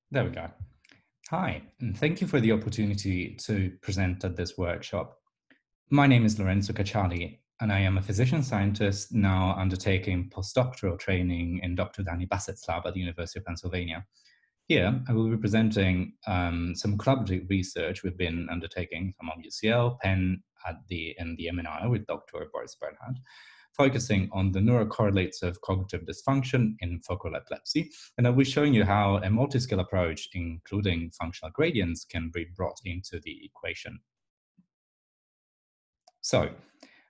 There we go. Hi, and thank you for the opportunity to present at this workshop. My name is Lorenzo Caciagli, and I am a physician scientist now undertaking postdoctoral training in Dr. Danny Bassett's lab at the University of Pennsylvania. Here, I will be presenting some collaborative research we've been undertaking from UCL, Penn, in the MNI with Dr. Boris Bernhard, focusing on the neurocorrelates of cognitive dysfunction in focal epilepsy. And I'll be showing you how a multiscale approach, including functional gradients, can be brought into the equation. So,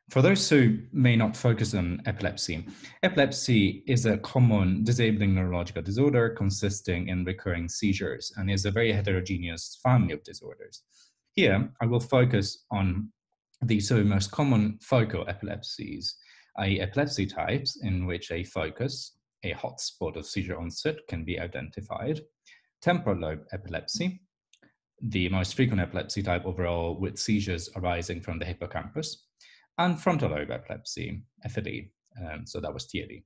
for those who may not focus on epilepsy, epilepsy is a common disabling neurological disorder consisting in recurring seizures and is a very heterogeneous family of disorders. Here, I will focus on the two most common focal epilepsies, i.e. epilepsy types in which a focus, a hotspot of seizure onset, can be identified, temporal lobe epilepsy, the most frequent epilepsy type overall with seizures arising from the hippocampus, and frontal lobe epilepsy, FLE, so that was TLE.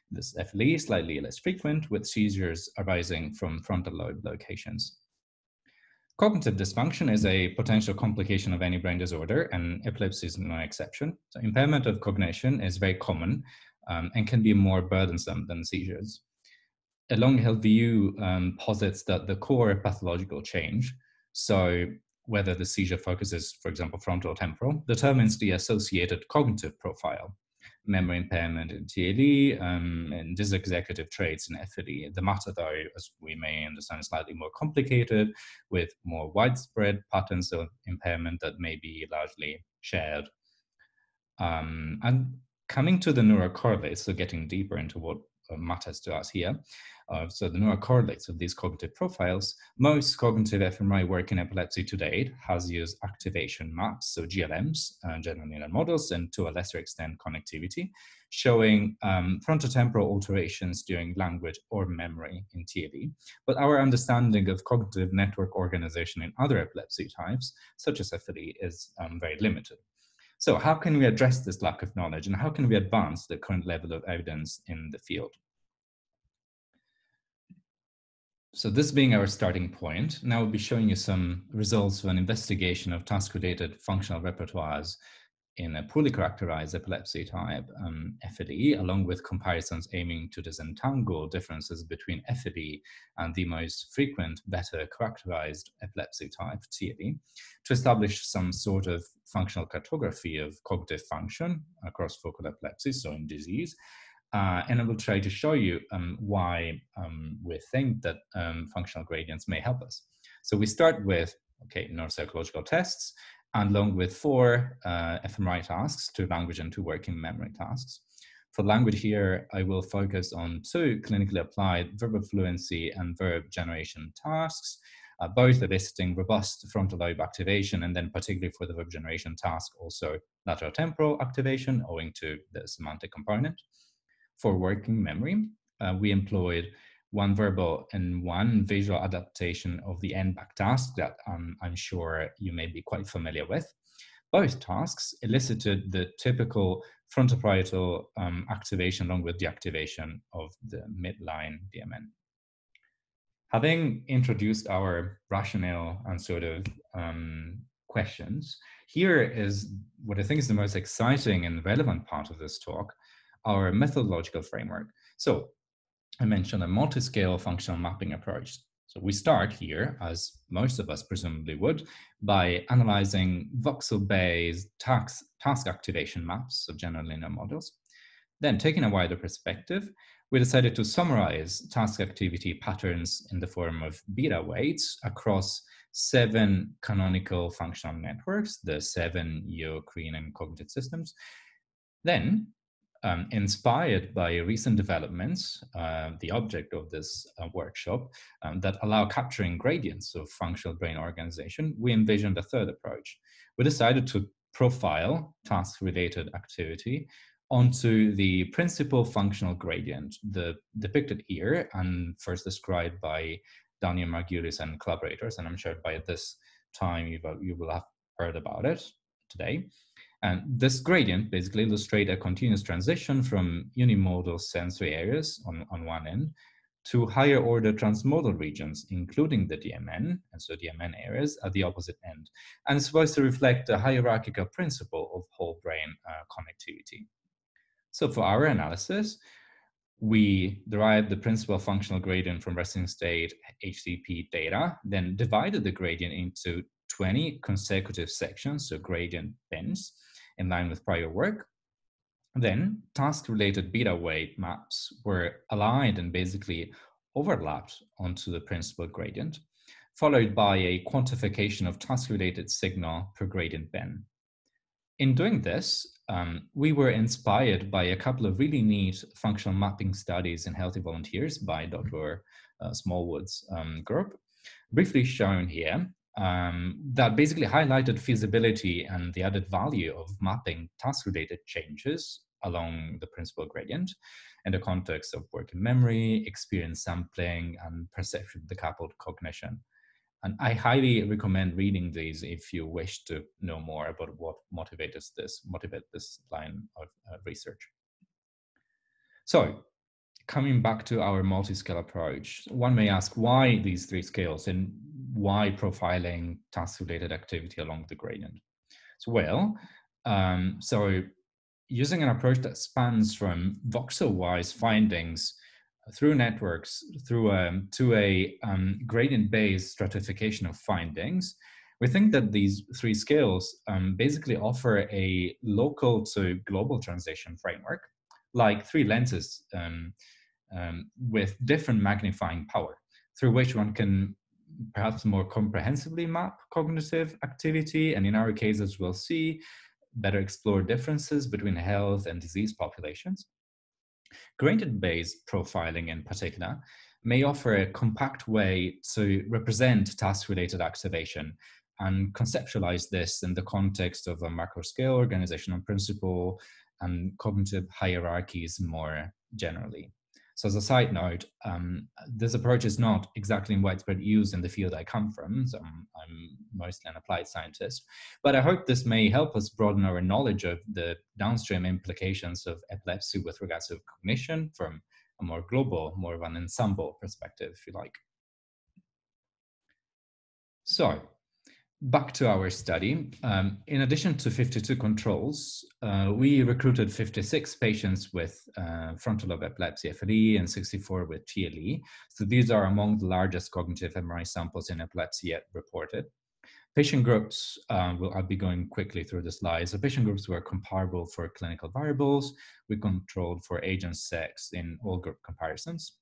This FLE is slightly less frequent with seizures arising from frontal lobe locations. Cognitive dysfunction is a potential complication of any brain disorder, and epilepsy is no exception. So impairment of cognition is very common and can be more burdensome than seizures. A long-held view posits that the core pathological change, so whether the seizure focuses, for example, frontal or temporal, determines the associated cognitive profile. Memory impairment in TLE and dysexecutive traits in FLE. The matter, though, as we may understand, is slightly more complicated with more widespread patterns of impairment that may be largely shared. And coming to the neurocorrelates, so getting deeper into what matters to us here. So the neurocorrelates of these cognitive profiles, most cognitive fMRI work in epilepsy to date has used activation maps, so GLMs, general neural models, and to a lesser extent connectivity, showing frontotemporal alterations during language or memory in TLE. But our understanding of cognitive network organization in other epilepsy types, such as FLE, is very limited. So how can we address this lack of knowledge, and how can we advance the current level of evidence in the field? So this being our starting point, now we'll be showing you some results of an investigation of task-related functional repertoires in a poorly characterized epilepsy type, FLE, along with comparisons aiming to disentangle differences between FLE and the most frequent, better characterized epilepsy type, TLE, to establish some sort of functional cartography of cognitive function across focal epilepsy, so in disease. And I will try to show you why we think that functional gradients may help us. So we start with, neuropsychological tests, and along with 4 fMRI tasks, 2 language and 2 working memory tasks. For language here, I will focus on 2 clinically applied verbal fluency and verb generation tasks, both eliciting robust frontal lobe activation, and then particularly for the verb generation task, also lateral temporal activation owing to the semantic component. For working memory, we employed 1 verbal and 1 visual adaptation of the end-back task that I'm sure you may be quite familiar with. Both tasks elicited the typical frontoparietal activation along with deactivation of the midline DMN. Having introduced our rationale and sort of questions, here is what I think is the most exciting and relevant part of this talk, our methodological framework. So I mentioned a multiscale functional mapping approach. So we start here, as most of us presumably would, by analyzing voxel-based task activation maps, so general linear models. Then, taking a wider perspective, we decided to summarize task activity patterns in the form of beta weights across 7 canonical functional networks, the 7 Eo-Crean cognitive systems. Then, inspired by recent developments, the object of this workshop, that allow capturing gradients of functional brain organization, we envisioned a third approach. We decided to profile task-related activity onto the principal functional gradient, depicted here and first described by Daniel Margulis and collaborators, and I'm sure by this time you will have heard about it today. And this gradient basically illustrates a continuous transition from unimodal sensory areas on one end to higher order transmodal regions, including the DMN, and so DMN areas at the opposite end. And it's supposed to reflect the hierarchical principle of whole brain connectivity. So for our analysis, we derived the principal functional gradient from resting state HTTP data, then divided the gradient into 20 consecutive sections, so gradient bins, in line with prior work. Then task-related beta weight maps were aligned and basically overlapped onto the principal gradient, followed by a quantification of task-related signal per gradient bin. In doing this, we were inspired by a couple of really neat functional mapping studies in healthy volunteers by Dr. Smallwood's group, briefly shown here, that basically highlighted feasibility and the added value of mapping task-related changes along the principal gradient in the context of working memory, experience sampling, and perception decoupled cognition. And I highly recommend reading these if you wish to know more about what motivates this line of research. So, coming back to our multi-scale approach, one may ask why these three scales and why profiling task-related activity along the gradient. So, so using an approach that spans from voxel-wise findings through networks to a gradient-based stratification of findings, we think that these three scales basically offer a local to global translation framework, like three lenses with different magnifying power, through which one can perhaps more comprehensively map cognitive activity, and in our case, as we'll see, better explore differences between health and disease populations. Gradient-based profiling in particular may offer a compact way to represent task-related activation and conceptualize this in the context of a macro-scale organizational principle and cognitive hierarchies more generally. So as a side note, this approach is not exactly in widespread use in the field I come from, so I'm mostly an applied scientist, but I hope this may help us broaden our knowledge of the downstream implications of epilepsy with regards to cognition from a more global, more of an ensemble perspective, if you like. So, back to our study. In addition to 52 controls, we recruited 56 patients with frontal lobe epilepsy, FLE, and 64 with TLE. So these are among the largest cognitive MRI samples in epilepsy yet reported. Patient groups, I'll be going quickly through the slides. The patient groups were comparable for clinical variables. We controlled for age and sex in all group comparisons.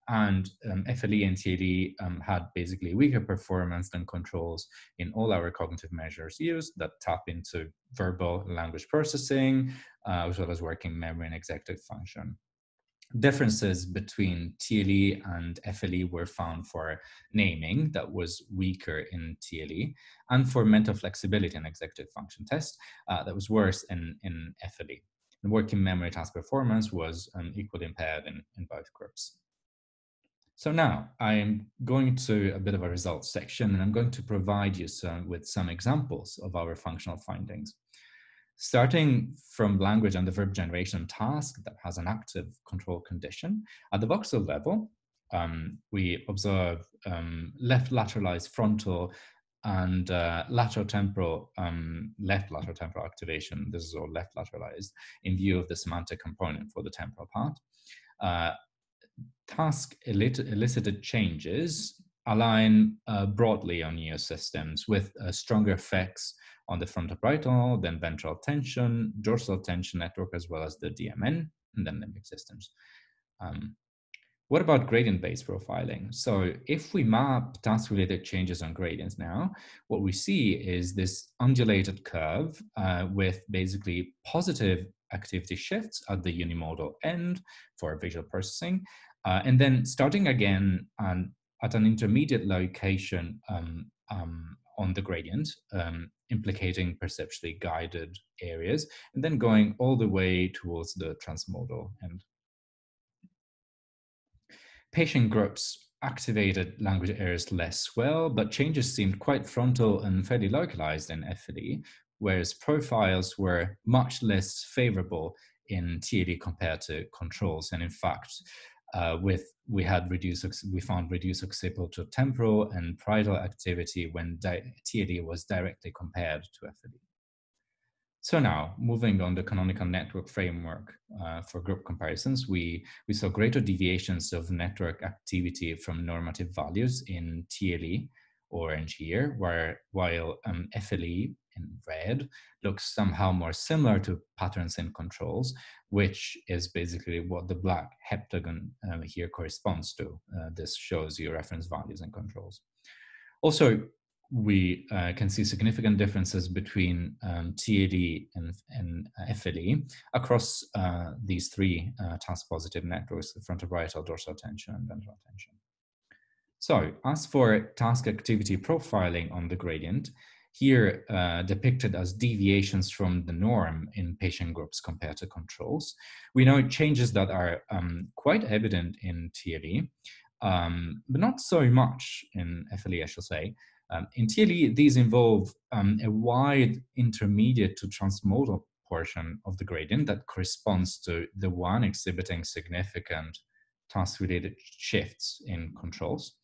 And FLE and TLE had basically weaker performance than controls in all our cognitive measures used that tap into verbal language processing, as well as working memory and executive function. Differences between TLE and FLE were found for naming, that was weaker in TLE, and for mental flexibility and executive function test, that was worse in FLE. And working memory task performance was equally impaired in both groups. So now I'm going to a bit of a results section, and I'm going to provide you with some examples of our functional findings. Starting from language and the verb generation task that has an active control condition, at the voxel level, we observe left lateralized frontal and lateral temporal, left lateral temporal activation. This is all left lateralized in view of the semantic component for the temporal part. Task elicited changes align broadly on neosystems with stronger effects on the frontoparietal, then ventral tension, dorsal tension network, as well as the DMN, and then limbic systems. What about gradient-based profiling? So if we map task-related changes on gradients now, what we see is this undulated curve with basically positive activity shifts at the unimodal end for visual processing, and then starting again at an intermediate location on the gradient, implicating perceptually guided areas, and then going all the way towards the transmodal end. Patient groups activated language areas less well, but changes seemed quite frontal and fairly localized in FLE, whereas profiles were much less favorable in TLE compared to controls. And in fact, we found reduced occipital and parietal activity when TLE was directly compared to FLE. So now, moving on the canonical network framework for group comparisons, we saw greater deviations of network activity from normative values in TLE, orange here, while FLE in red looks somehow more similar to patterns in controls, which is basically what the black heptagon here corresponds to. This shows you reference values and controls. Also, we can see significant differences between TAD and FLE across these three task-positive networks, the frontoparietal, dorsal attention, and ventral attention. So, as for task activity profiling on the gradient, here depicted as deviations from the norm in patient groups compared to controls, we know changes that are quite evident in TLE, but not so much in FLE, I shall say. In TLE, these involve a wide intermediate to transmodal portion of the gradient that corresponds to the one exhibiting significant task-related shifts in controls.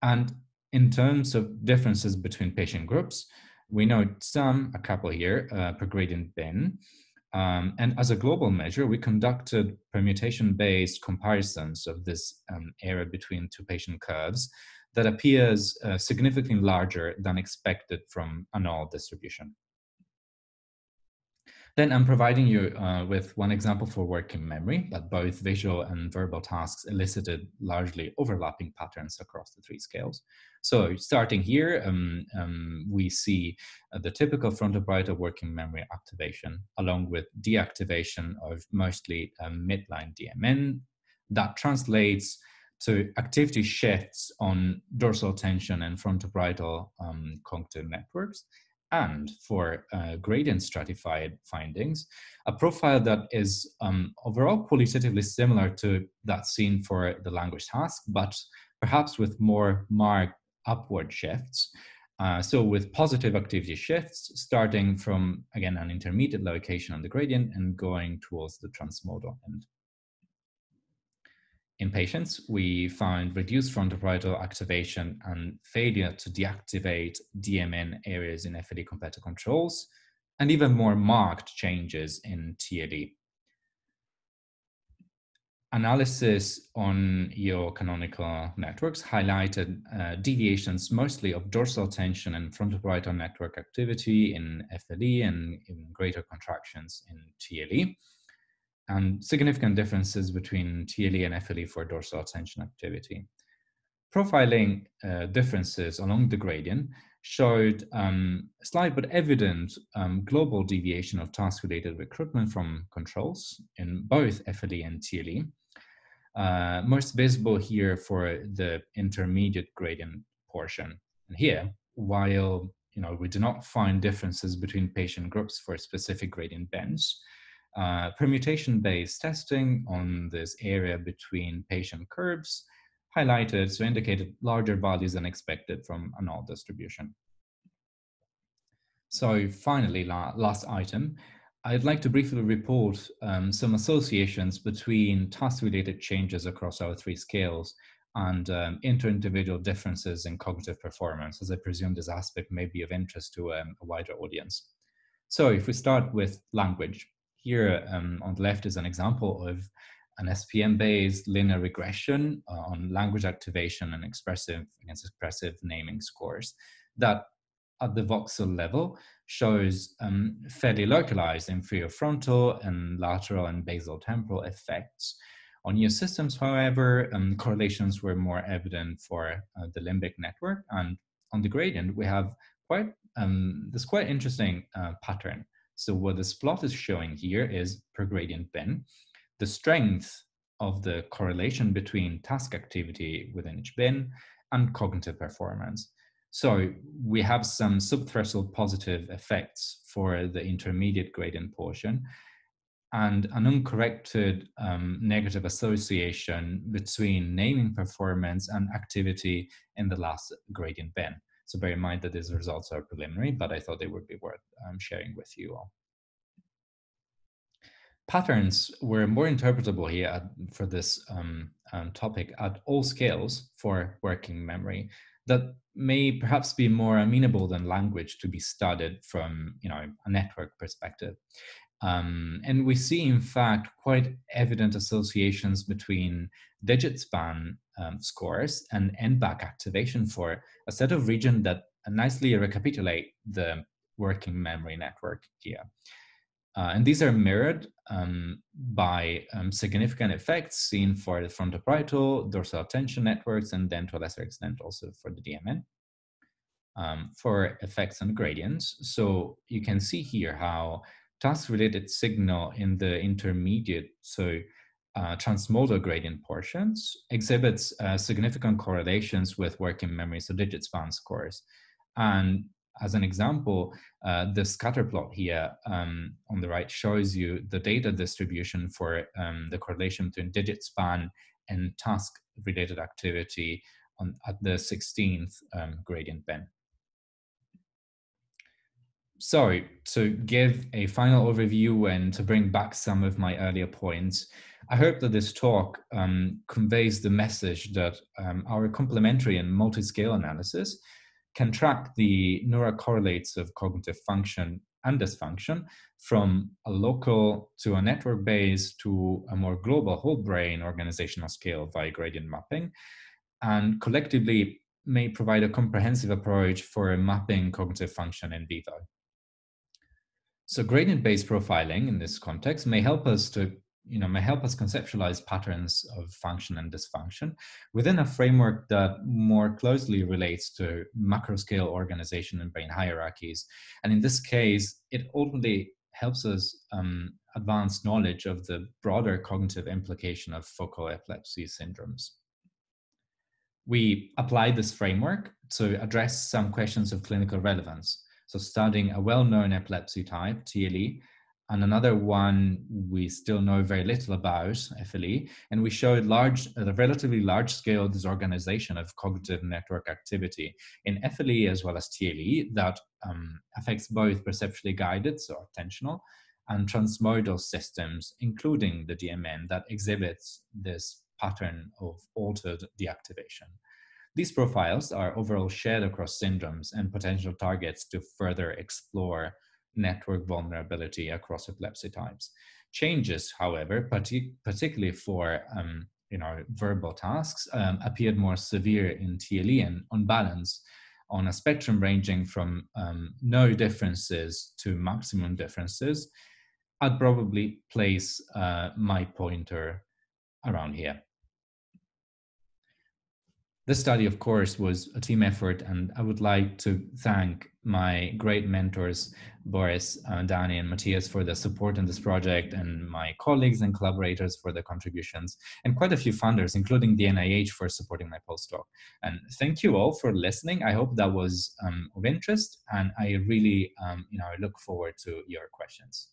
And in terms of differences between patient groups, we note a couple here per gradient bin. And as a global measure, we conducted permutation-based comparisons of this area between two patient curves that appears significantly larger than expected from a null distribution. Then I'm providing you with one example for working memory, but both visual and verbal tasks elicited largely overlapping patterns across the three scales. So starting here, we see the typical frontoparietal working memory activation, along with deactivation of mostly midline DMN. That translates to activity shifts on dorsal attention and frontoparietal cognitive networks. And for gradient stratified findings, a profile that is overall qualitatively similar to that seen for the language task, but perhaps with more marked upward shifts. So with positive activity shifts, starting from, again, an intermediate location on the gradient and going towards the transmodal end. In patients, we found reduced frontoparietal activation and failure to deactivate DMN areas in FLE compared to controls, and even more marked changes in TLE. Analysis on your canonical networks highlighted deviations mostly of dorsal attention and frontoparietal network activity in FLE and in greater contractions in TLE, and significant differences between TLE and FLE for dorsal attention activity. Profiling differences along the gradient showed slight but evident global deviation of task-related recruitment from controls in both FLE and TLE. Most visible here for the intermediate gradient portion. And here, while we do not find differences between patient groups for specific gradient bends, permutation-based testing on this area between patient curves highlighted, so indicated larger values than expected from a null distribution. So finally, last item, I'd like to briefly report some associations between task-related changes across our three scales and inter-individual differences in cognitive performance, as I presume this aspect may be of interest to a wider audience. So if we start with language, here on the left is an example of an SPM-based linear regression on language activation and expressive against expressive naming scores that at the voxel level shows fairly localized inferior frontal and lateral and basal temporal effects. On new systems, however, correlations were more evident for the limbic network, and on the gradient we have this quite interesting pattern. So what this plot is showing here is per gradient bin, the strength of the correlation between task activity within each bin and cognitive performance. So we have some subthreshold positive effects for the intermediate gradient portion and an uncorrected negative association between naming performance and activity in the last gradient bin. So bear in mind that these results are preliminary, but I thought they would be worth sharing with you all. patterns were more interpretable here for this topic at all scales for working memory that may perhaps be more amenable than language to be studied from a network perspective. And we see, in fact, quite evident associations between digit span scores and end-back activation for a set of regions that nicely recapitulate the working memory network here. And these are mirrored by significant effects seen for the frontoparietal, dorsal attention networks, and then to a lesser extent also for the DMN. For effects on gradients. So you can see here how task-related signal in the intermediate, transmodal gradient portions exhibits significant correlations with working memory, so digit span scores. And as an example, the scatter plot here on the right shows you the data distribution for the correlation between digit span and task-related activity at the 16th gradient band. So to give a final overview and to bring back some of my earlier points, I hope that this talk conveys the message that our complementary and multi-scale analysis can track the neurocorrelates of cognitive function and dysfunction from a local to a network base to a more global whole brain organizational scale via gradient mapping, and collectively may provide a comprehensive approach for mapping cognitive function in vivo. So gradient-based profiling in this context may help us conceptualize patterns of function and dysfunction within a framework that more closely relates to macro-scale organization and brain hierarchies. And in this case, it ultimately helps us advance knowledge of the broader cognitive implication of focal epilepsy syndromes. We applied this framework to address some questions of clinical relevance. So studying a well-known epilepsy type, TLE, and another one we still know very little about, FLE, and we showed a relatively large-scale disorganization of cognitive network activity in FLE as well as TLE that affects both perceptually guided, so attentional, and transmodal systems, including the DMN, that exhibits this pattern of altered deactivation. These profiles are overall shared across syndromes and potential targets to further explore network vulnerability across epilepsy types. Changes, however, particularly for verbal tasks, appeared more severe in TLE and on balance on a spectrum ranging from no differences to maximum differences. I'd probably place my pointer around here. This study, of course, was a team effort, and I would like to thank my great mentors, Boris, Dani, and Matthias for the support in this project, and my colleagues and collaborators for their contributions, and quite a few funders, including the NIH, for supporting my postdoc. And thank you all for listening. I hope that was of interest, and I really I look forward to your questions.